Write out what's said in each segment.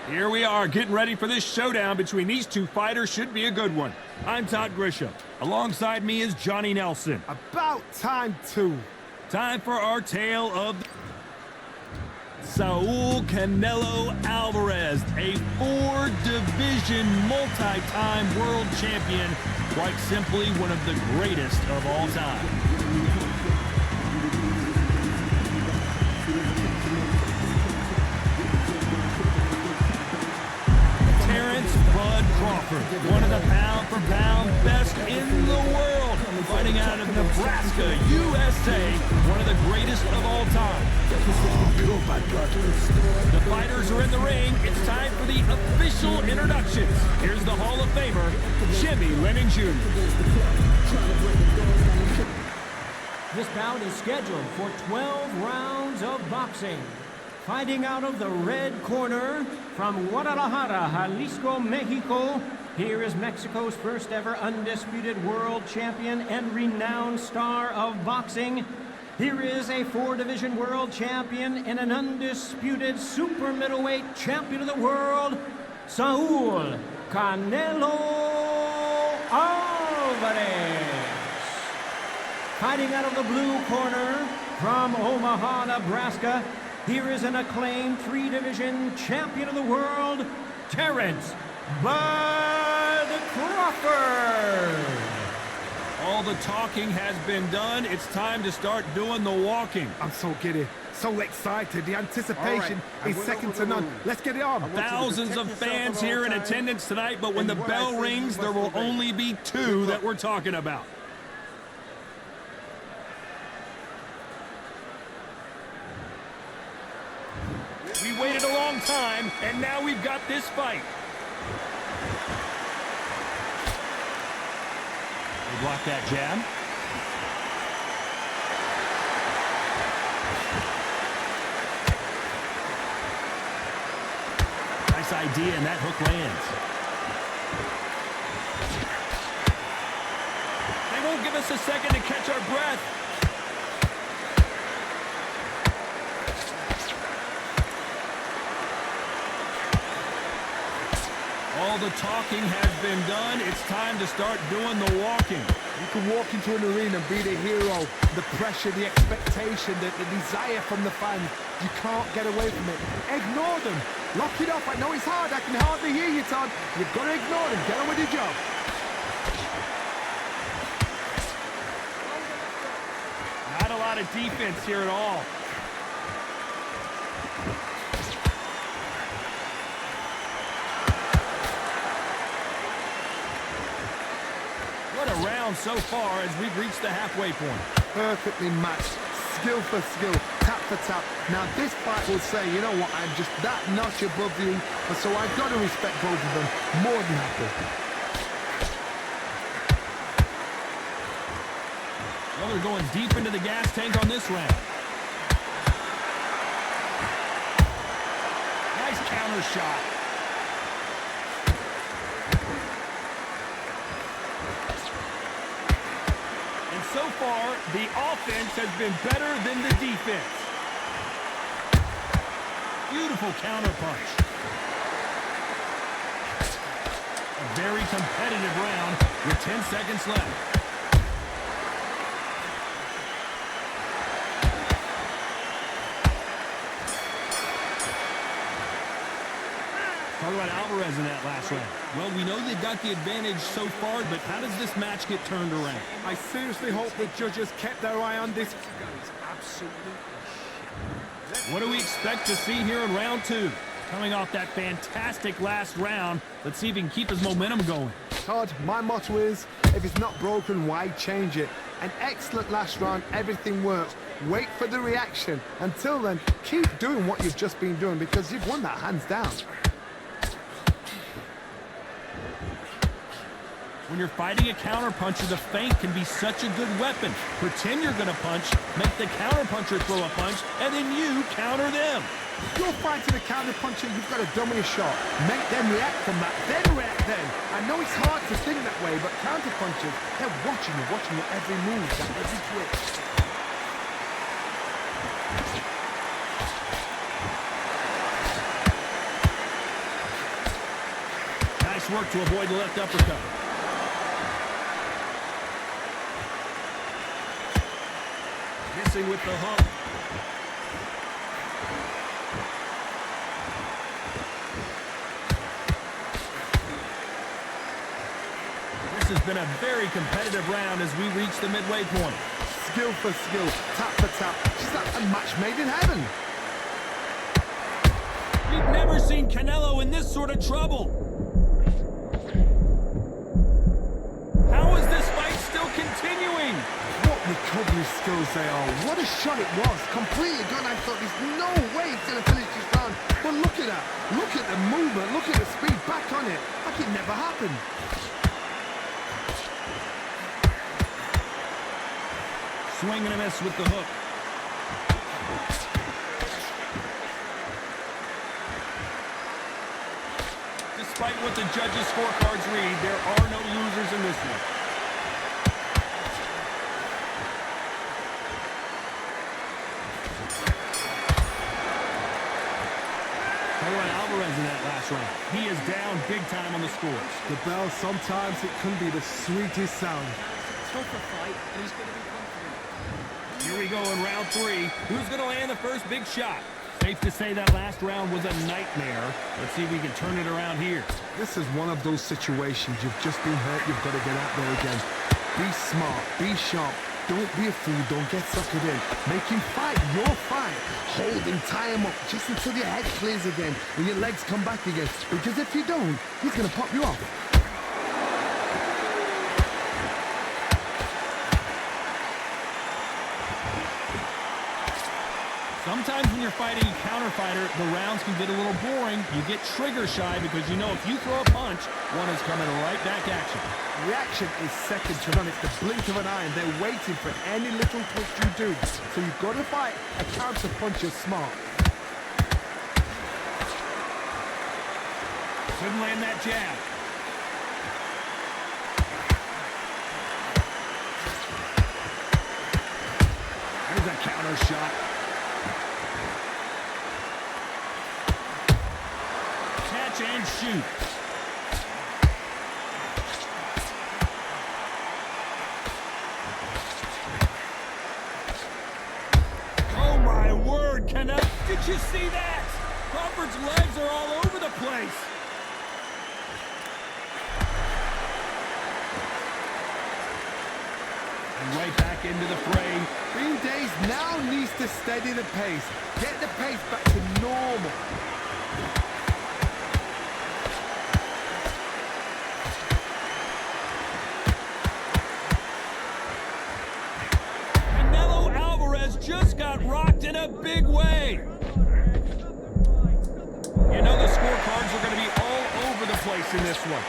Here we are, getting ready for this showdown between these two fighters. Should be a good one. I'm Todd Grisham. Alongside me is Johnny Nelson. About time, too. Time for our tale of Saul Canelo Alvarez, a four-division, multi-time world champion. Quite simply, one of the greatest of all time. Terrence Crawford, one of the pound-for-pound best in the world, fighting out of Nebraska, USA, one of the greatest of all time. The fighters are in the ring. It's time for the official introductions. Here's the Hall of Famer, Jimmy Lennon Jr. This bout is scheduled for 12 rounds of boxing. Fighting out of the red corner from Guadalajara, Jalisco, Mexico, here is Mexico's first ever undisputed world champion and renowned star of boxing. Here is a four-division world champion and an undisputed super middleweight champion of the world, Saul Canelo Alvarez. Fighting out of the blue corner from Omaha, Nebraska, here is an acclaimed three-division champion of the world, Terrence "Bud" Crawford. All the talking has been done. It's time to start doing the walking. I'm so giddy, so excited. The anticipation is second to none. Let's get it on. Thousands of fans here in attendance tonight, but when the bell rings, there will only be two that we're talking about. We waited a long time, and now we've got this fight. We block that jab. Nice idea, and that hook lands. They won't give us a second to catch our breath. All the talking has been done. It's time to start doing the walking. You can walk into an arena and be the hero. The pressure, the expectation, the desire from the fans. You can't get away from it. Ignore them. Lock it up. I know it's hard. I can hardly hear you, Todd. You've got to ignore them. Get on with your job. Not a lot of defense here at all. What a round so far as we've reached the halfway point. Perfectly matched. Skill for skill. Tap for tap. Now this fight will say, you know what, I'm just that notch above you. And so I've got to respect both of them. More than happy. Well, they're going deep into the gas tank on this round. Nice counter shot. And so far, the offense has been better than the defense. Beautiful counter punch. A very competitive round with 10 seconds left. Talk about Alvarez in that last round. Well, we know they've got the advantage so far, but how does this match get turned around? I seriously hope the judges kept their eye on this. What do we expect to see here in round two? Coming off that fantastic last round, let's see if he can keep his momentum going. Todd, my motto is, if it's not broken, why change it? An excellent last round, everything works. Wait for the reaction. Until then, keep doing what you've just been doing because you've won that hands down. When you're fighting a counterpuncher, the feint can be such a good weapon. Pretend you're going to punch, make the counterpuncher throw a punch, and then you counter them. If you're fighting a counterpuncher, you've got to dummy a shot. Make them react from that, then react then. I know it's hard to think that way, but counterpunchers, they're watching your every move, that every twitch. work to avoid the left uppercut. Missing with the hook. This has been a very competitive round as we reach the midway point. Skill for skill, tap for tap. Just like a match made in heaven. We've never seen Canelo in this sort of trouble. How is this fight still continuing? What recovery skills they are. What a shot it was. Completely gone. I thought there's no way he's going to finish this round. But look at that. Look at the movement. Look at the speed. Back on it. Like it never happened. Swing and a miss with the hook. Despite what the judges' scorecards read, there are no losers in this one. Alvarez in that last round. He is down big time on the scores. The bell, sometimes it can be the sweetest sound. Tougher fight, and he's going to be confident. Here we go in round 3. Who's going to land the first big shot? Safe to say that last round was a nightmare. Let's see if we can turn it around here. This is one of those situations. You've just been hurt. You've got to get out there again. Be smart. Be sharp. Don't be a fool. Don't get suckered in. Make him fight your fight. Hold him, tie him up just until your head clears again and your legs come back again. Because if you don't, he's going to pop you off. Sometimes when you're fighting a counter fighter, the rounds can get a little boring. You get trigger shy because you know if you throw a punch, one is coming right back at you. Reaction is second to none. It's the blink of an eye, and they're waiting for any little twist you do. So you've got to fight a counter puncher smart. Couldn't land that jab. There's a counter shot. Catch and shoot. Oh my word, Canelo! Did you see that? Crawford's legs are all over the place. And right back into the fray. Green Days now needs to steady the pace. Get the pace back to normal. Canelo Alvarez just got rocked in a big way. You know the scorecards are going to be all over the place in this one.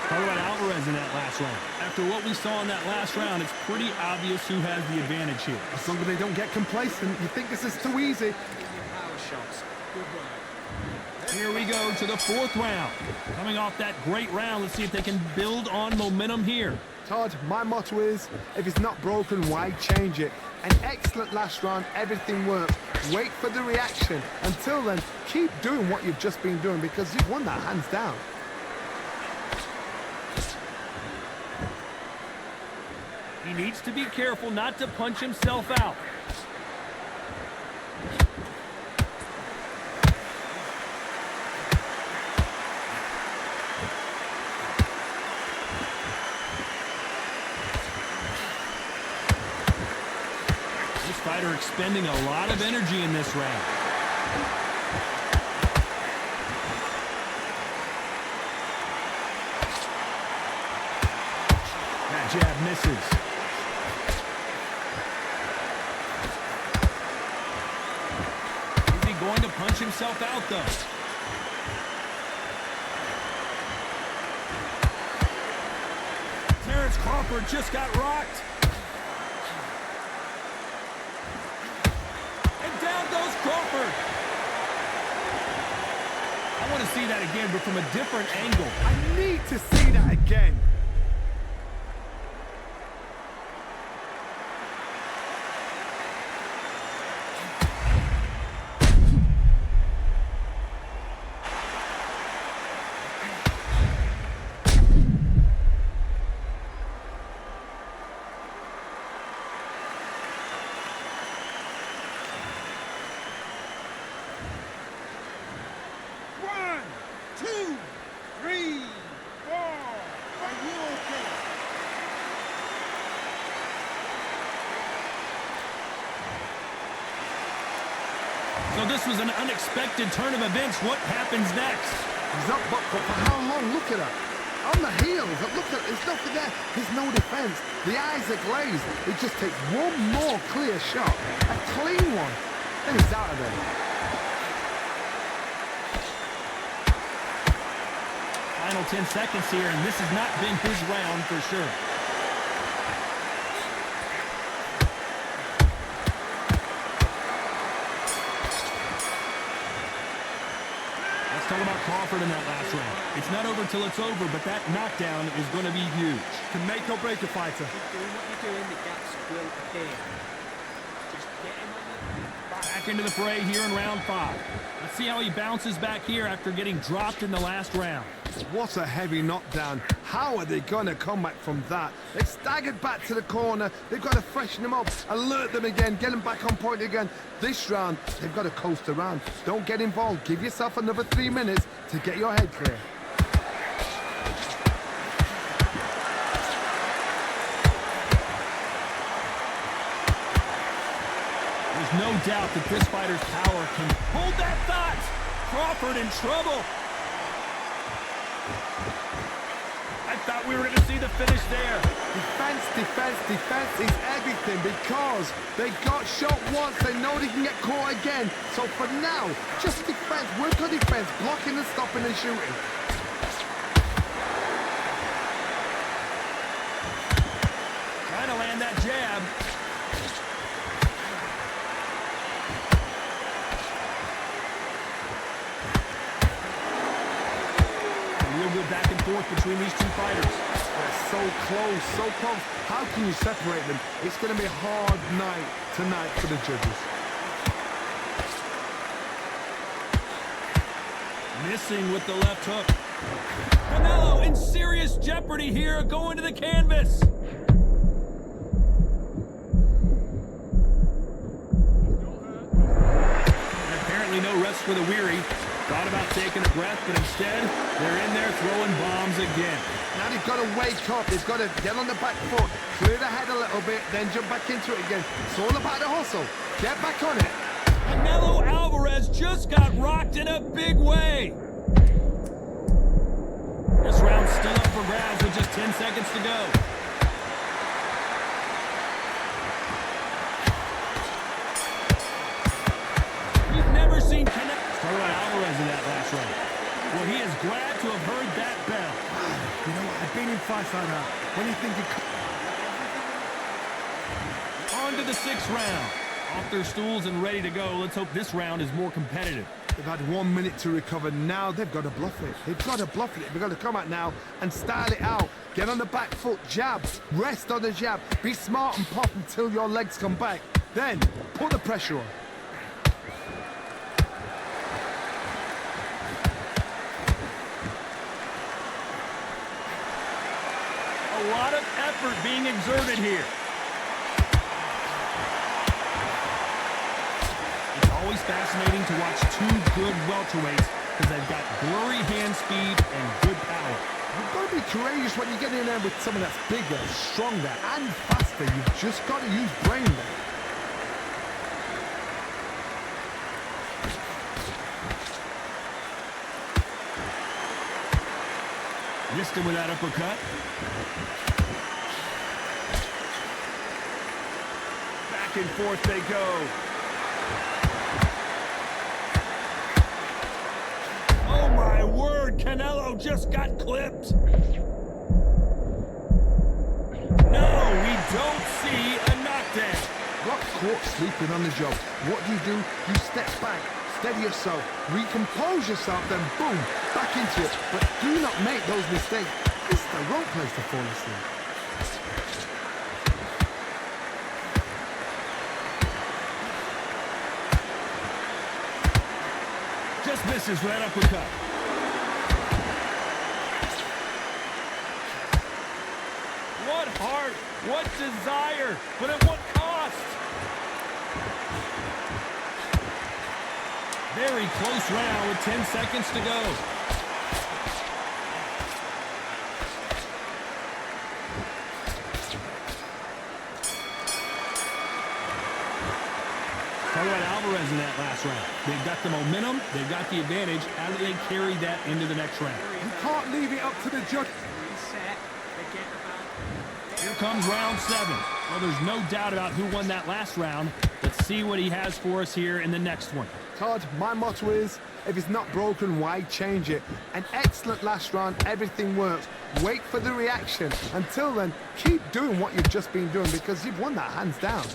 How about Alvarez in that last round? After what we saw in that last round, it's pretty obvious who has the advantage here. As long as they don't get complacent, you think this is too easy. Power shots. Good work. Here we go to the 4th round. Coming off that great round, let's see if they can build on momentum here. Todd, my motto is, if it's not broken, why change it? An excellent last round, everything worked. Wait for the reaction. Until then, keep doing what you've just been doing because you've won that hands down. He needs to be careful not to punch himself out. This fighter expending a lot of energy in this round. That jab misses. Going to punch himself out, though. Terrence Crawford just got rocked. And down goes Crawford. I want to see that again, but from a different angle. I need to see that again. So this was an unexpected turn of events. What happens next? He's up, but for how long? Look at that. On the heels, look at it. There's nothing there. There's no defense. The eyes are glazed. It just takes one more clear shot. A clean one. Then he's out of there. Final 10 seconds here, and this has not been his round for sure. Let's talk about Crawford in that last round. It's not over till it's over, but that knockdown is going to be huge. Can make or break a fighter. Keep doing what you're doing, the gaps will appear. Just get him on the... Back into the fray here in round 5. Let's see how he bounces back here after getting dropped in the last round. What a heavy knockdown. How are they going to come back from that? They've staggered back to the corner. They've got to freshen them up, alert them again, get them back on point again. This round, they've got to coast around. Don't get involved. Give yourself another 3 minutes to get your head clear. There's no doubt that this fighter's power can hold that thought. Crawford in trouble. I thought we were going to see the finish there. Defense, defense, defense is everything because they got shot once. They know they can get caught again. So for now, just defense, work on defense, blocking and stopping and shooting. Trying to land that jab. Real good back and forth between these two fighters. They're so close, so close. How can you separate them? It's going to be a hard night tonight for the judges. Missing with the left hook. Canelo in serious jeopardy here, going to the canvas. And apparently no rest for the weary. Thought about taking a breath, but instead, they're in there throwing bombs again. Now they've got to wake up. They've got to get on the back foot, clear the head a little bit, then jump back into it again. It's all about the hustle. Get back on it. Canelo Alvarez just got rocked in a big way. This round's still up for grabs with just 10 seconds to go. You've never seen Canelo Alvarez in that last round. Well, he is glad to have heard that bell. You know what? I've been in fights like that. When you think you... On to the 6th round. Off their stools and ready to go. Let's hope this round is more competitive. They've had 1 minute to recover. Now they've got to bluff it. They've got to bluff it. They've got to come out now and style it out. Get on the back foot, jab. Rest on the jab. Be smart and pop until your legs come back. Then put the pressure on. A lot of effort being exerted here. It's always fascinating to watch two good welterweights because they've got blurry hand speed and good power. You've got to be courageous when you get in there with someone that's bigger, stronger, and faster. You've just got to use brain there. Missed him with that uppercut. Back and forth they go. Oh my word, Canelo just got clipped. No, we don't see a knockdown. Got caught sleeping on the job. What do? You step back, steady yourself, recompose yourself, then boom, back into it. But do not make those mistakes. This is the wrong place to fall asleep. Just misses right uppercut. What heart, what desire, but at what cost? Very close round with 10 seconds to go. Talk about Alvarez Alvarez in that last round. They've got the momentum, they've got the advantage. How do they carry that into the next round? You can't leave it up to the judge. Reset. Forget about. Here comes round 7. Well, there's no doubt about who won that last round. Let's see what he has for us here in the next one. Todd, my motto is, if it's not broken, why change it? An excellent last round, everything works. Wait for the reaction. Until then, keep doing what you've just been doing because you've won that hands down.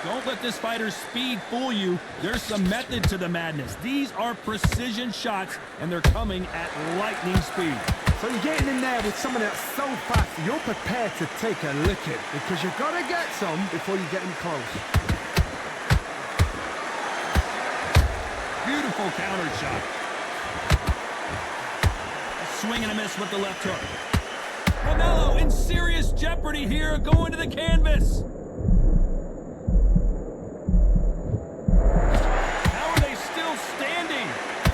Don't let this fighter's speed fool you. There's some method to the madness. These are precision shots, and they're coming at lightning speed. So you're getting in there with someone that's so fast, you're prepared to take a licking because you've got to get some before you get him close. Beautiful counter shot. A swing and a miss with the left hook. Canelo in serious jeopardy here, going to the canvas.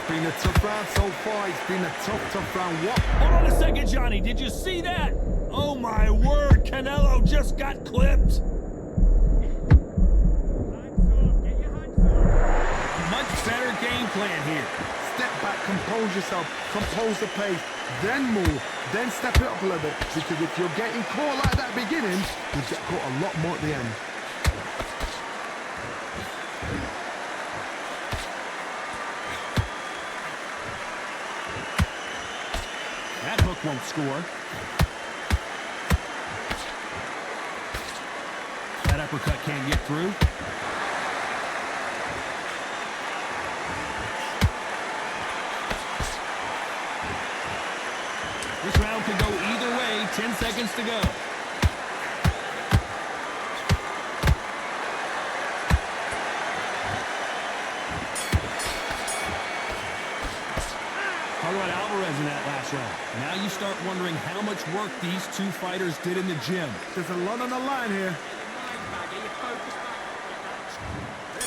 Been a tough round so far. It's been a tough round. What? Hold on a second, Johnny. Did you see that? Oh, my word. Canelo just got clipped. Much better game plan here. Step back, compose yourself, compose the pace, then move, then step it up a little bit. Because if you're getting caught like that at the beginning, you get caught a lot more at the end. That hook won't score. That uppercut can't get through. This round could go either way. 10 seconds to go. Talk about Alvarez in that last round. Now you start wondering how much work these two fighters did in the gym. There's a lot on the line here.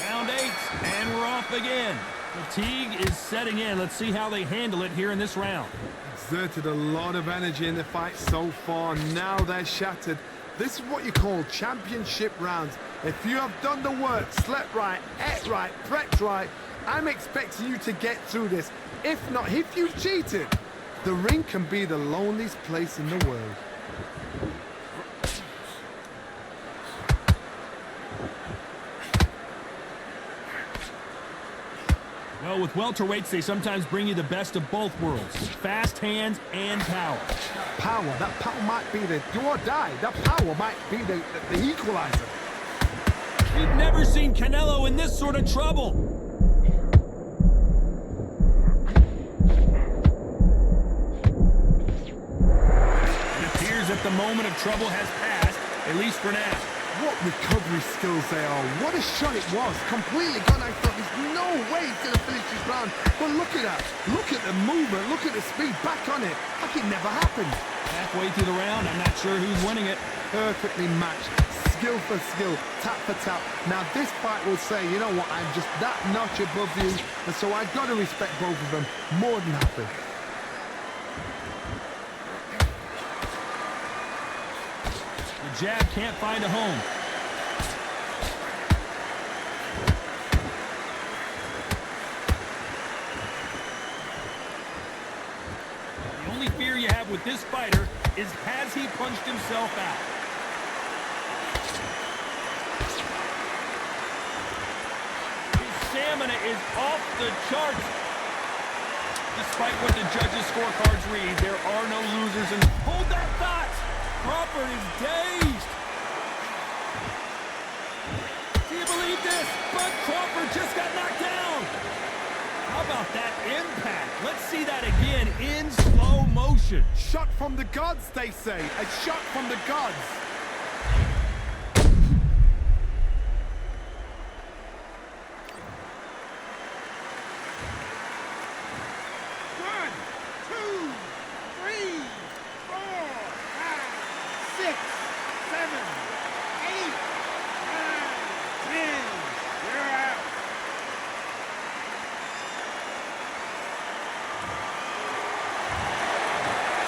Round 8, and we're off again. Fatigue is setting in. Let's see how they handle it here in this round. Exerted a lot of energy in the fight so far. Now they're shattered. This is what you call championship rounds. If you have done the work, slept right, ate right, prepped right, I'm expecting you to get through this. If not, if you've cheated, the ring can be the loneliest place in the world. Well, with welterweights, they sometimes bring you the best of both worlds. Fast hands and power. That power might be the do or die. That power might be the equalizer. You've never seen Canelo in this sort of trouble. That the moment of trouble has passed, at least for now. What recovery skills they are. What a shot it was. Completely gone. I thought there's no way he's going to finish this round. But look at that. Look at the movement. Look at the speed. Back on it. Like it never happened. Halfway through the round, I'm not sure who's winning it. Perfectly matched. Skill for skill. Tap for tap. Now this fight will say, you know what, I'm just that notch above you. And so I've got to respect both of them. More than happy. The jab can't find a home. The only fear you have with this fighter is, has he punched himself out? His stamina is off the charts. Despite what the judges' scorecards read, there are no losers. And hold that thought! Crawford is dazed. Do you believe this? But Crawford just got knocked down. How about that impact? Let's see that again in slow motion. Shot from the gods, they say. A shot from the gods.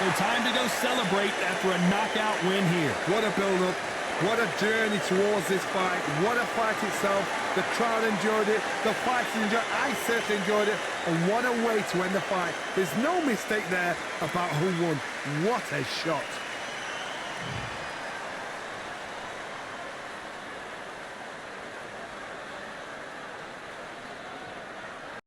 So time to go celebrate after a knockout win here. What a build-up. What a journey towards this fight. What a fight itself. The crowd enjoyed it. The fighters enjoyed it. I certainly enjoyed it. And what a way to end the fight. There's no mistake there about who won. What a shot.